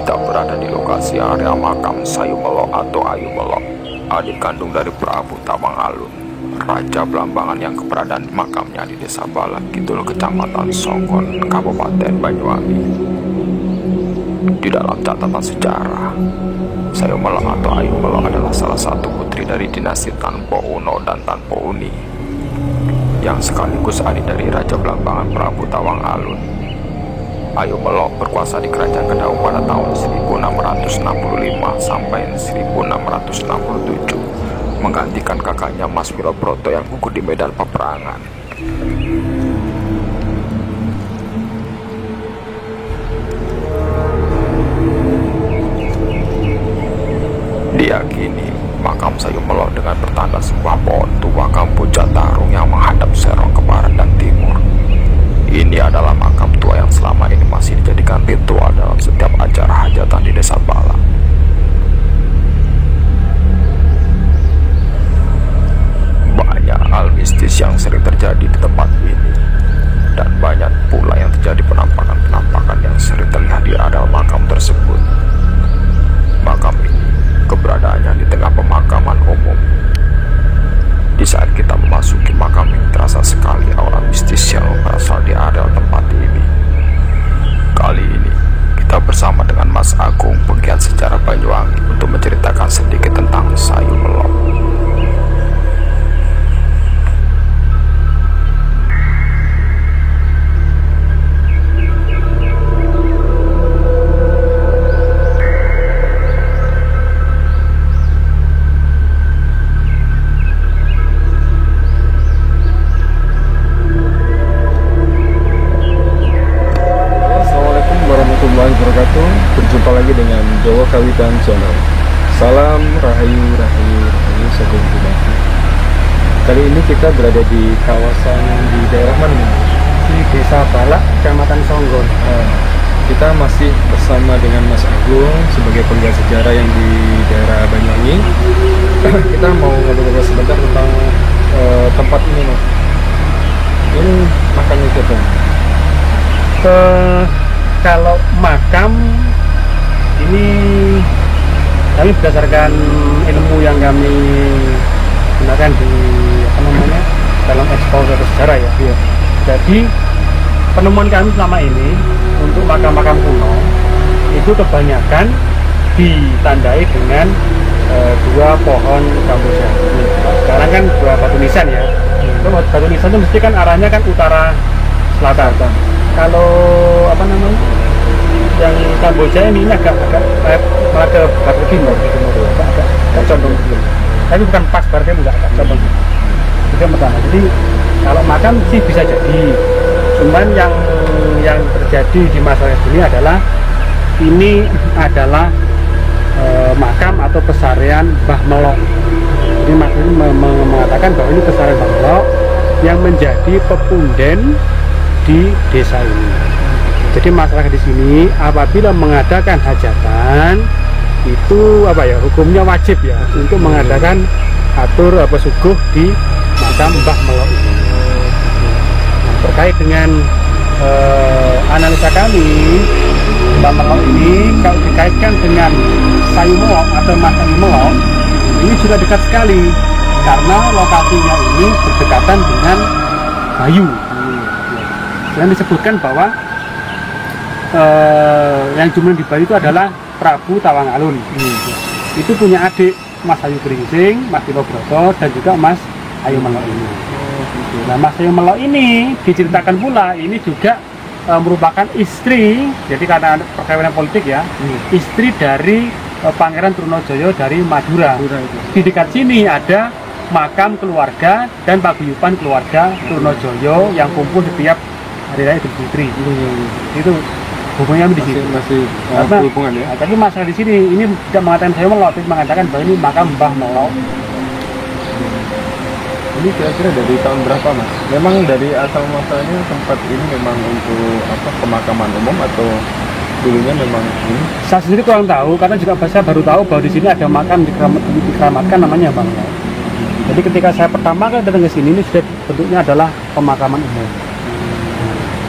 Kita berada di lokasi area makam Sayumelo atau Ayumelo, adik kandung dari Prabu Tawang Alun, Raja Blambangan yang keberadaan makamnya di Desa Balak Kidul, Kecamatan Songgon, Kabupaten Banyuwangi. Di dalam catatan sejarah, Sayumelo atau Ayumelo adalah salah satu putri dari dinasti Tanpo Uno dan Tanpo Uni, yang sekaligus adik dari Raja Blambangan Prabu Tawang Alun. Ayumelo berkuasa di Kerajaan Kedaung pada tahun 1665 sampai 1667, menggantikan kakaknya Mas Wirobroto yang gugur di medan peperangan. Diyakini makam Sayumelo dengan bertanda sebuah pohon tua Kampu Jatarung yang menghadap serong ke barat dan timur. Ini adalah makam tua yang selama ini masih dijadikan ritual dalam setiap acara hajatan di Desa Balak. Banyak hal mistis yang sering terjadi di tempat ini, dan banyak pula yang terjadi penampakan-penampakan yang sering terlihat di areal makam tersebut. Makam ini keberadaannya di tengah pemakaman umum. Di saat kita memasuki makam ini, terasa sekali aura mistis yang berasal di areal tempat ini. Kali ini kita bersama dengan Mas Agung, penggiat sejarah Banyuwangi, untuk menceritakan sedikit tentang Sayumelo. Berjumpa lagi dengan Jawa Kawitan Channel. Salam Rahayu Rahayu Rahayu Sagung Dumadi. Kali ini kita berada di kawasan di daerah mana? Di Desa Balak, Kecamatan Songgon. Kita masih bersama dengan Mas Agung sebagai penggiat sejarah yang di daerah Banyuwangi. Kita mau ngobrol-ngobrol sebentar tentang tempat ini, Mas. Ini makamnya siapa? Kalau makam ini kami berdasarkan ilmu yang kami gunakan di dalam eksplorasi sejarah ya. Iya. Jadi penemuan kami selama ini untuk makam-makam kuno itu kebanyakan ditandai dengan dua pohon kamboja. Sekarang kan dua batu nisan ya. Batu nisan itu mesti kan arahnya kan utara selatan. Kalau yang Kamboja ini agak malah ke barat timur, agak condong gitu. Tapi bukan pas barat timur, agak condong. Itu yang pertama. Jadi kalau makam sih bisa jadi. Cuman yang terjadi di masalah ini adalah makam atau pesarian Mbah Melok. Jadi maksudnya mengatakan bahwa ini pesarian Mbah Melok yang menjadi pepunden di desa ini. Jadi masyarakat di sini apabila mengadakan hajatan itu hukumnya wajib ya untuk mengadakan atur suguh di makam Mbah Melok ini. Terkait dengan analisa kami, Mbah Melok ini kalau dikaitkan dengan Sayumelo atau Mas Sayumelo ini juga dekat sekali karena lokasinya ini berdekatan dengan Bayu. Yang disebutkan bahwa yang jumlah di Bayu itu adalah Prabu Tawang Alun. Itu punya adik Mas Ayu Gringsing, Mas Wirobroto, dan juga Mas Ayumelo ini. Nah, Mas Ayumelo ini diceritakan pula ini juga merupakan istri, jadi karena perkawinan politik ya, istri dari Pangeran Trunojoyo dari Madura. Di dekat sini ada makam keluarga dan paguyuban keluarga Trunojoyo yang kumpul setiap hari raya Idul Fitri. Itu hubungannya di sini. Masih hubungan ya. Tapi masalah di sini ini tidak mengatakan Sayumelo, tapi mengatakan bahwa ini makam Mbah Melok. Ini kira-kira dari tahun berapa, Mas? Memang dari asal muasalnya tempat ini memang untuk pemakaman umum atau dulunya memang ini? Saya sendiri kurang tahu karena juga saya baru tahu bahwa di sini ada makam dikeramatkan namanya Mbah Melok. Jadi ketika saya pertama kali datang ke sini ini sudah bentuknya adalah pemakaman umum.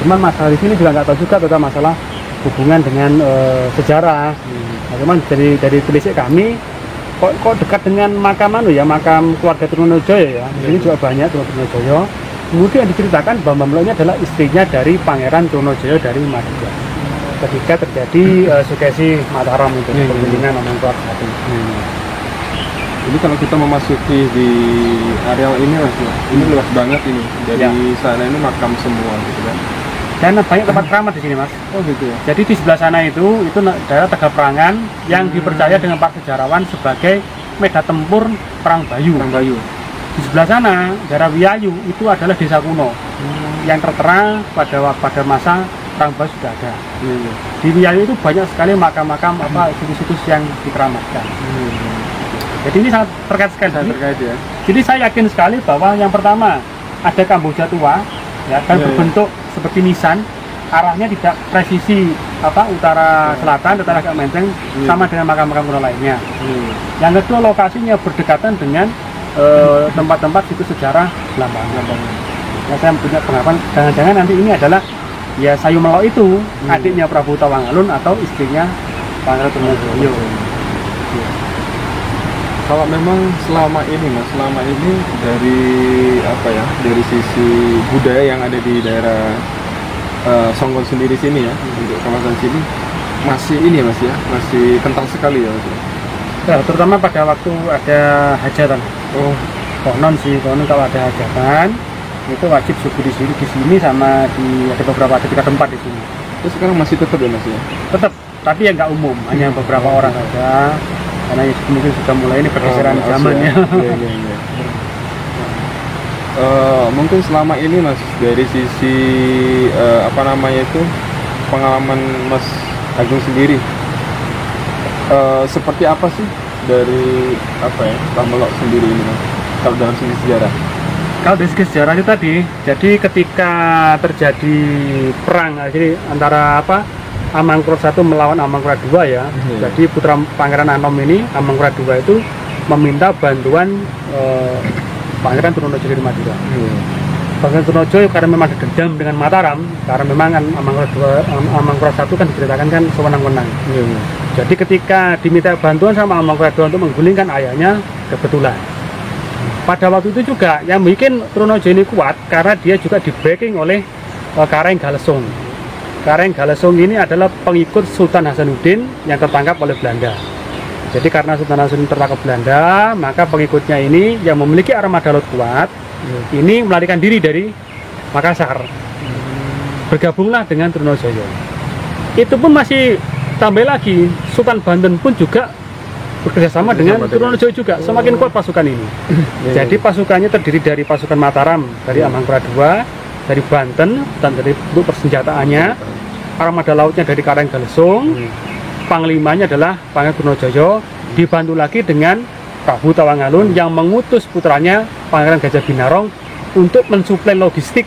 Cuman masalah di sini juga nggak tahu juga tentang masalah hubungan dengan sejarah. Bagaimana dari telisik kami kok dekat dengan makam makam keluarga Trunojoyo ya. Di sini juga banyak Trunojoyo. Kemudian diceritakan bahwa Mbak Melo ini adalah istrinya dari Pangeran Trunojoyo dari Madura. Ketika terjadi sukesi Mataram itu pemilihan Amangkurat I. Ini kalau kita memasuki di areal ini Mas, ini luas banget ini. Dari sana ini makam semua gitu kan. Dan banyak tempat keramat di sini Mas. Oh gitu ya. Jadi di sebelah sana itu daerah Tegaperangan yang dipercaya dengan para sejarawan sebagai medan tempur Perang Bayu. Perang Bayu. Di sebelah sana daerah Wiyayu itu adalah desa kuno yang tertera pada masa Perang Bayu sudah ada. Di Wiyayu itu banyak sekali makam-makam situs-situs yang dikeramatkan. Jadi ini sangat terkait sekali. Ya. Jadi saya yakin sekali bahwa yang pertama ada Kamboja tua, ya kan berbentuk seperti nisan, arahnya tidak presisi utara selatan, tetapi agak menteng sama dengan makam-makam kuno lainnya. Yang kedua lokasinya berdekatan dengan tempat-tempat situs sejarah Belambangan. Ya, saya punya pengakuan jangan-jangan nanti ini adalah ya Sayu Melo itu adiknya Prabu Tawangalun atau istrinya Pangeran Trunojoyo. Kalau memang selama ini dari dari sisi budaya yang ada di daerah Songgon sendiri sini ya, untuk kawasan sini masih masih kental sekali ya Mas. Ya, terutama pada waktu ada hajatan. Konon kalau ada hajatan itu wajib subuh di sini sama ada beberapa tempat di sini. Terus sekarang masih tetap ya Mas ya? Tetap, tapi ya nggak umum, hanya beberapa orang saja. Karena mungkin sudah mulai ini pergeseran zamannya. Iya. Mungkin selama ini Mas dari sisi pengalaman Mas Agung sendiri seperti apa sih dari Mbah Melo sendiri ini Mas kalau dalam segi sejarah? Kalau dari segi sejarah itu tadi, jadi ketika terjadi perang jadi antara Amangkurat I melawan Amangkurat II ya. Jadi putra Pangeran Anom ini Amangkurat II itu meminta bantuan Pangeran Trunojoyo dari Madura. Pangeran Trunojoyo karena memang ada dendam dengan Mataram, karena memang kan Amangkurat I kan diceritakan kan sewenang-wenang. Jadi ketika diminta bantuan sama Amangkurat II untuk menggulingkan ayahnya, kebetulan pada waktu itu juga yang bikin Trunojoyo ini kuat karena dia juga di backing oleh Kareng Galesung. Kareng Galesung ini adalah pengikut Sultan Hasanuddin yang tertangkap oleh Belanda. Jadi karena Sultan Hasanuddin tertangkap Belanda, maka pengikutnya ini yang memiliki armada laut kuat, ini melarikan diri dari Makassar. Bergabunglah dengan Trunojoyo. Itu pun masih tambah lagi, Sultan Banten pun juga bekerjasama dengan Trunojoyo juga. Semakin kuat pasukan ini. Jadi pasukannya terdiri dari pasukan Mataram, dari Amangkurat II, dari Banten, dan dari persenjataannya armada lautnya dari Kareng Galesung, panglimanya adalah Pangeran Trunojoyo, dibantu lagi dengan Prabu Tawangalun yang mengutus putranya Pangeran Gajah Binarong untuk mensuplai logistik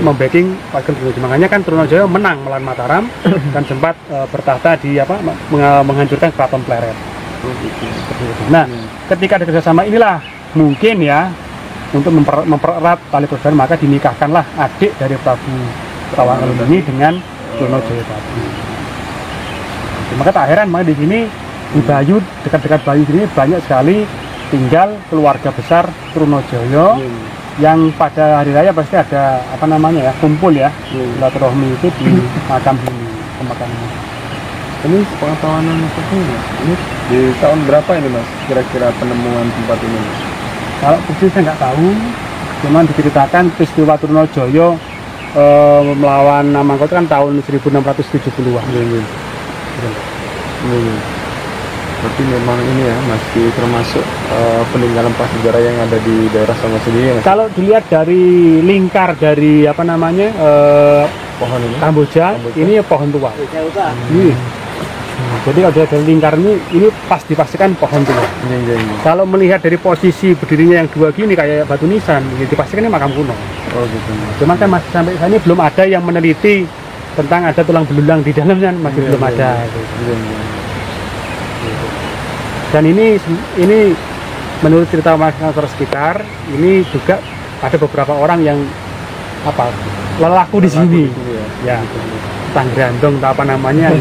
membacking Pangeran Trunojoyo. Makanya kan Trunojoyo menang melawan Mataram dan sempat bertahta di menghancurkan Keraton Pleret. Nah, ketika ada kerjasama inilah mungkin ya untuk mempererat tali persaudaraan, maka dinikahkanlah adik dari Prabu Tawangalun ini dengan Trunojoyo tadi. Maka tak heran di sini di Bayu, dekat-dekat Bayu ini banyak sekali tinggal keluarga besar Trunojoyo yang pada hari raya pasti ada kumpul ya silaturahmi itu di makam ini, pemakaman. Ini pengetahuan ini di tahun berapa ini Mas kira-kira penemuan tempat ini? Kalau persis saya nggak tahu, cuman diceritakan peristiwa Trunojoyo melawan Amangkurat kan tahun 1670-an. Berarti memang ini ya masih termasuk peninggalan prasejarah yang ada di daerah Songgon sendiri. Kalau dilihat dari lingkar dari pohon ini Kamboja, ini pohon tua. Jadi kalau dari lingkar ini pas dipastikan pohon tua. Kalau melihat dari posisi berdirinya yang dua gini kayak batu nisan, dipastikan ini makam kuno. Cuman kan masih sampai saat ini belum ada yang meneliti tentang ada tulang belulang di dalamnya, masih belum ada. Dan ini menurut cerita masyarakat sekitar, ini juga ada beberapa orang yang lelaku di sini. ya. Ya, tang gantung atau apa namanya.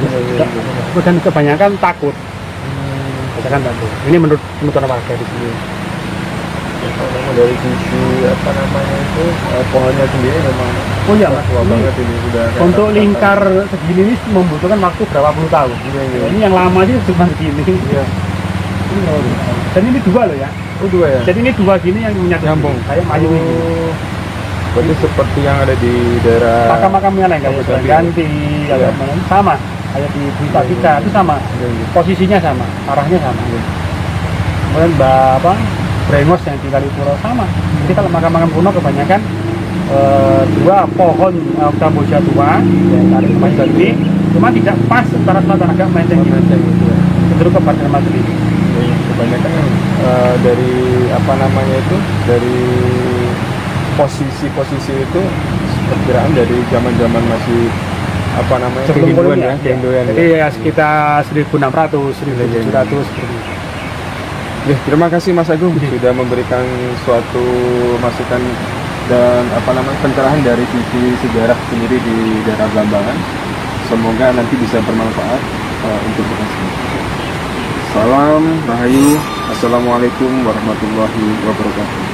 Dan kebanyakan takut. Kebanyakan takut. Ini menurut orang warga di sini. Kalau dari sisi apa namanya itu pohonnya sendiri memang Oh iya, Mas. tua banget ini sudah. Untuk lingkar segini ini membutuhkan waktu berapa puluh tahun. Iya. Ini yang lama aja cuma segini. Iya. Ini berapa puluh tahun. Dan ini dua loh ya. Oh dua ya. Jadi ini dua gini yang menyatu. Nyambung. Kayak maju ini. Berarti seperti yang ada di daerah Makam-makam yang lain kayak Ganti. ganti, kayak mana, sama. Kayak di Berita Tika itu sama. Posisinya sama, arahnya sama. Kemudian Brengos yang di Kalipuro sama. Jadi kalau makam-makam kuno kebanyakan dua pohon kamboja tua yang dari Mas Ganti, cuma tidak pas antara selatan agak melenceng gitu. Cenderung ke badan Mas Ganti. Kebanyakan dari apa namanya itu dari posisi-posisi itu perkiraan dari zaman-zaman masih apa namanya Sebelum kehinduan kolonial, kehinduan Jadi ya sekitar 1600, 1700 seperti itu. Ya, terima kasih Mas Agung sudah memberikan suatu masukan dan apa namanya pencerahan dari sisi sejarah sendiri di daerah Blambangan. Semoga nanti bisa bermanfaat untuk kita semua. Salam Rahayu. Assalamualaikum warahmatullahi wabarakatuh.